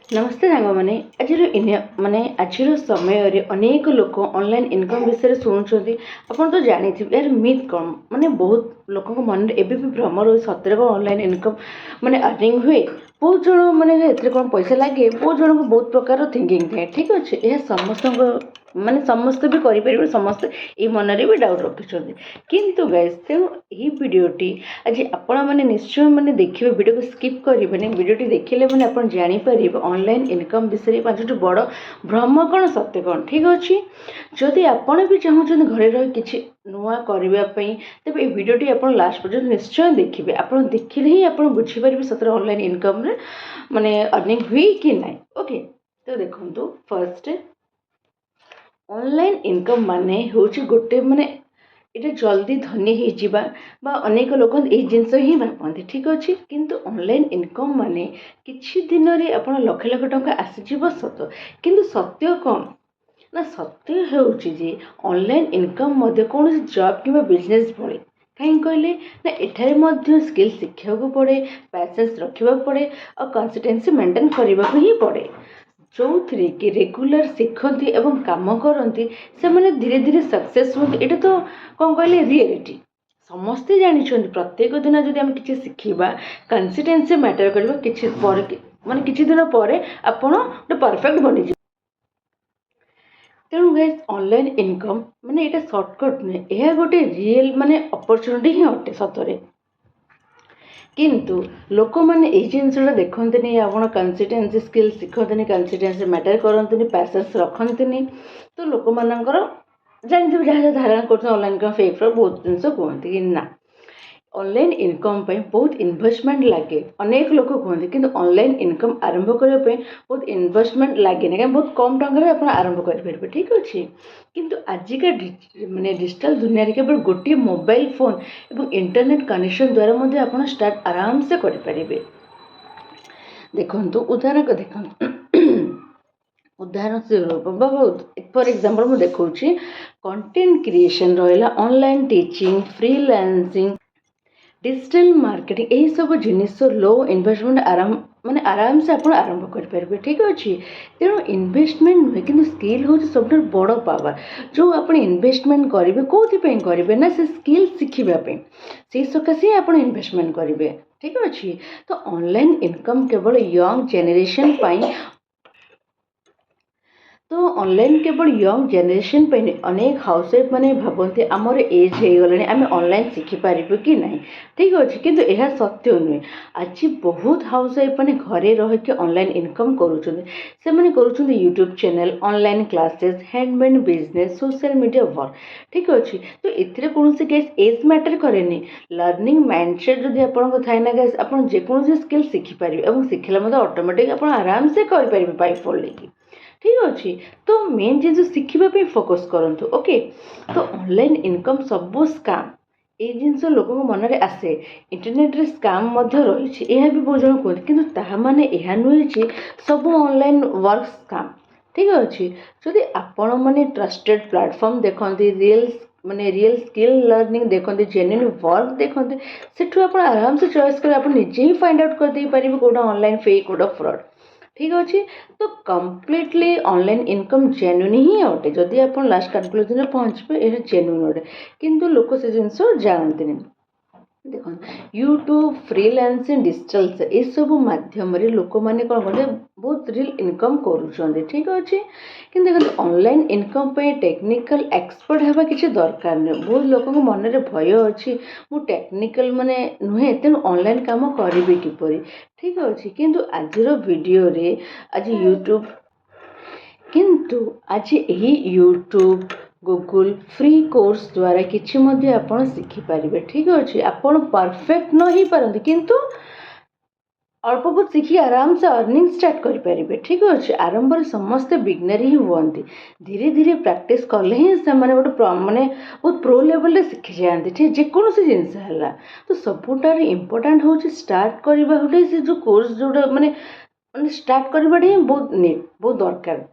नमस्ते सांग मैंने आज माने आज समय अनेक लोक ऑनलाइन इनकम विषय शुणुंट आपड़ तो जानी यार मिथ कौन माने बहुत लोक मन में एबी भी भ्रम रही सतरे कौन ऑनलाइन इनकम माने अर्निंग हुए बहुत जन माने कौन पैसा लगे बहुत जन को बहुत प्रकार थिंकिंग थाए ठीक अच्छे यह समस्त माने समस्त भी करें समस्त ये मन में भी डाउट रखिंट किंतु गाइस तेणु यही वीडियोटी आज आपण मैंने निश्चय मैंने देखिए वीडियो को स्किप करेंगे वीडियोटी देखिले मैंने आप जापर ऑनलाइन इनकम विषय पांचटी बड़ भ्रम कौन सत्य कौन ठीक अच्छे जदि आपण भी चाहते घरे रही किसी नुआ करने तेज ये वीडियोटी आप लास्ट पर्यटन निश्चय देखिए आप देखिले ही आप बुझीपारे सतरे ऑनलाइन इनकम माने अर्निंग हुई कि ना ओके तो देखो फर्स्ट ऑनलाइन इनकम माने होची गोटे माने ये जल्दी धनी हो अनेक लोक ये जिनस ही भावती ठीक अच्छे किंतु ऑनलाइन इनकम माने किछि दिन रे आपण लक्ष लक्ष टंका आसीजिव सत किंतु सत्य कौन ना सत्य होउची जे ऑनलाइन इनकम मध्य कौन जॉब कि बिजनेस भले कहीं कहले ना एठारे मध्य स्किल शिक्षा को पड़े पैसेंस रखा पड़े और कंसिस्टेंसी मेंटेन करने ही पड़े जो थी कि रेगुलर शिखती एवं काम करती से मैंने धीरे धीरे सक्सेस होती ये तो कौन कहले रियलिटी समस्ते जानी प्रत्येक दिन जब आम किसी शिखा कंसिस्टेंसी मैटर कर माने किछि दिन पर आपण गोटे परफेक्ट बनी तेणु गाइस ऑनलाइन इनकम माने ये सर्टकट नुहे यह गोटे रियल माने अपॉर्चुनिटी ही अटे सतरे किंतु लोक मैंने ये जिनसा देखते आप कंसिस्टेंसी स्किल शिखते कंसिस्टेंसी मैटर करते पैसेंस रखते तो लोक मानकर जानते जहाँ धारणा कर ऑनलाइन इनकम फेक बहुत जिन कहते कि ना ऑनलाइन इनकम बहुत इन्वेस्टमेंट लगे अनेक लोग कहते कि ऑनलाइन इनकम आरंभ करने बहुत इन्वेस्टमेंट लगे ना बहुत कम टंका आप आरंभ करेंगे ठीक अच्छे किंतु आजिका माने डिजिटल दुनिया रे केवल गोटे मोबाइल फोन और इंटरनेट कनेक्शन द्वारा आप स्टार्ट आराम से करें देखो उदाहरण को देखो उदाहरण से बहुत फॉर एग्जांपल मुझे देखा कंटेंट क्रिएशन रहा online teaching freelancing digital marketing यही सब जिनिस लो इन्वेस्टमेंट माने आराम से आप आरंभ करेंगे ठीक अच्छे तेणु इन्वेस्टमेंट नुहे कि स्किल हूँ सब बड़ पावर जो आप इन्वेस्टमेंट करेंगे कौन करेंगे ना से स्किल शिखापी से सकाशे आप इन्वेस्टमेंट करेंगे ठीक अच्छे तो ऑनलाइन इनकम केवल यंग जेनेरेशन तो ऑनलाइन केवल यंग जेनेरेशन अनेक हाउसवाइफ मैंने भावती आमर एज हो गला आम ऑनलाइन शिखिपार कि ना ठीक अच्छे किंतु यह सत्य नुहे आज बहुत हाउसवाइफ मैंने घरे रही ऑनलाइन इनकम करुँच YouTube channel online classes handmade business social media work ठीक अच्छे तो ये कौन गैस एज मैटर कैनि लर्निंग माइंडसेट जब आपको थाए ना गैस आप जेकोसी स्किल शिखिपारे और शिखला ऑटोमेटिक आप आराम से करेंगे बाई पढ़ी ठीक अच्छे तो मेन जिन शिखापी फोकस करूँ ओके तो ऑनलाइन इनकम सब स्काम ये जिनस लोक मन में आसे इंटरनेट रे स्काम रही है भी बहुत जन कहते किंतु ताहा माने यह नुहे सब ऑनलाइन वर्क स्काम ठीक अच्छे जदि आपण मैंने ट्रस्टेड प्लेटफॉर्म देखते रियल स्किल लर्निंग देखते जेन्युइन वर्क देखते सेठू आप आराम से चॉइस कर निजे ही फाइंड आउट कर दे पारे कोटा ऑनलाइन फेक कोटा फ्रॉड ठीक अच्छे तो कम्प्लीटली ऑनलाइन इनकम जेन्युइन ही अटे जदि आप लास्ट कनक्लूजन पहुँचे ये जेन्युइन अटे किंतु लोक से जिन जानते नहीं देखो यूट्यूब फ्रीलांसिंग डिजिटल ये सब मध्यम लोक मैंने कौन करते बहुत रियल इनकम करुँच ठीक अच्छे कि देखो ऑनलाइन इनकम पे टेक्निकल एक्सपर्ट होगा किसी दरकार नहीं बहुत लोक मन में भय अच्छी मु टेक्निकल माने नुहे तेणु ऑनलाइन काम करी किपरि ठीक अच्छे किंतु आज वीडियो रे आज यूट्यूब किंतु आज यही यूट्यूब गूगल फ्री कोर्स द्वारा किसी आप शिखिपारे ठीक अच्छे आप परफेक्ट न हो पारती किंतु अल्प बहुत शिखी आराम से अर्निंग स्टार्ट करेंगे ठीक अच्छे आरंभ में समस्ते बिगनर ही हुए धीरे धीरे प्रैक्टिस कले ही से गोटे माने बहुत प्रो लेवल शिखी जाती ठीक जेकोसी जिनस है तो सबुठार इम्पोर्टाट हूँ स्टार्ट करवा गोटे से जो कोर्स जोटा माने स्टार्ट करवाटा ही बहुत नीड बहुत दरकार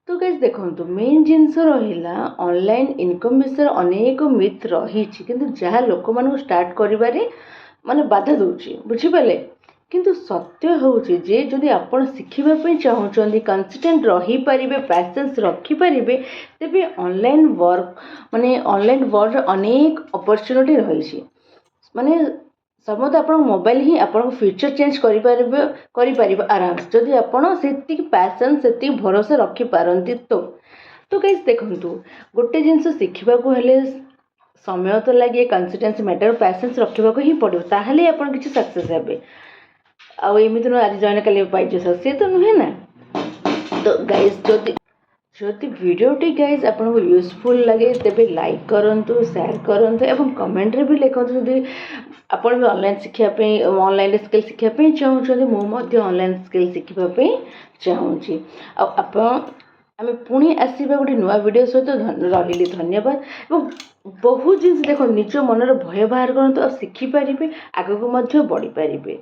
तो गाइस देखो मेन जिनस रहा ऑनलाइन इनकम विषय अनेक मिथ रही किंतु जहाँ लोक मान स्टार्ट करें माने बाधा दूची बुझीपारे କିନ୍ତୁ ସତ୍ୟ ହେଉଛି ଯେ ଯଦି ଆପଣ ଶିଖିବା ପାଇଁ ଚାହୁଁଛନ୍ତି, କନସିଷ୍ଟେଣ୍ଟ ରହିପାରିବେ, ପ୍ୟାସେନ୍ସ ରଖିପାରିବେ, ତେବେ ଅନଲାଇନ୍ ୱାର୍ଲଡରେ ଅନେକ ଅପରଚ୍ୟୁନିଟି ରହିଛି। ମାନେ ସମସ୍ତେ ଆପଣଙ୍କ ମୋବାଇଲ ହିଁ ଆପଣଙ୍କ ଫ୍ୟୁଚର ଚେଞ୍ଜ କରିପାରିବ ଆରାମସେ, ଯଦି ଆପଣ ସେତିକି ପ୍ୟାସେନ୍ସ, ସେତିକି ଭରସା ରଖିପାରନ୍ତି। ତ ଗାଇସ୍ ଦେଖନ୍ତୁ, ଗୋଟେ ଜିନିଷ ଶିଖିବାକୁ ହେଲେ ସମୟ ତ ଲାଗେ, କନସିଷ୍ଟେନ୍ସି ମ୍ୟାଟର, ପ୍ୟାସେନ୍ସ ରଖିବାକୁ ହିଁ ପଡ଼ିବ, ତାହେଲେ ଆପଣ କିଛି ସକ୍ସେସ୍ ହେବେ। ଆଉ ଏମିତି ନୁହେଁ ଆଜି ଜଏନ୍ କଲେ ପାଇଯିବ, ସେ ତ ନୁହେଁ ନା। ତ ଗାଇସ୍ ଯଦି ଭିଡ଼ିଓଟି ଗାଇସ୍ ଆପଣଙ୍କୁ ୟୁଜଫୁଲ୍ ଲାଗେ ତେବେ ଲାଇକ୍ କରନ୍ତୁ, ସେୟାର କରନ୍ତୁ ଏବଂ କମେଣ୍ଟରେ ବି ଲେଖନ୍ତୁ ଯଦି ଆପଣ ବି ଅନଲାଇନ୍ରେ ସ୍କିଲ୍ ଶିଖିବା ପାଇଁ ଚାହୁଁଛନ୍ତି। ମୁଁ ମଧ୍ୟ ଅନଲାଇନ୍ ସ୍କିଲ୍ ଶିଖିବା ପାଇଁ ଚାହୁଁଛି। ଆଉ ଆମେ ପୁଣି ଆସିବା ଗୋଟେ ନୂଆ ଭିଡ଼ିଓ ସହିତ। ରହିଲି, ଧନ୍ୟବାଦ। ଏବଂ ବହୁତ ଜିନିଷ ଦେଖନ୍ତୁ, ନିଜ ମନର ଭୟ ବାହାର କରନ୍ତୁ ଆଉ ଶିଖିପାରିବେ, ଆଗକୁ ମଧ୍ୟ ବଢ଼ିପାରିବେ।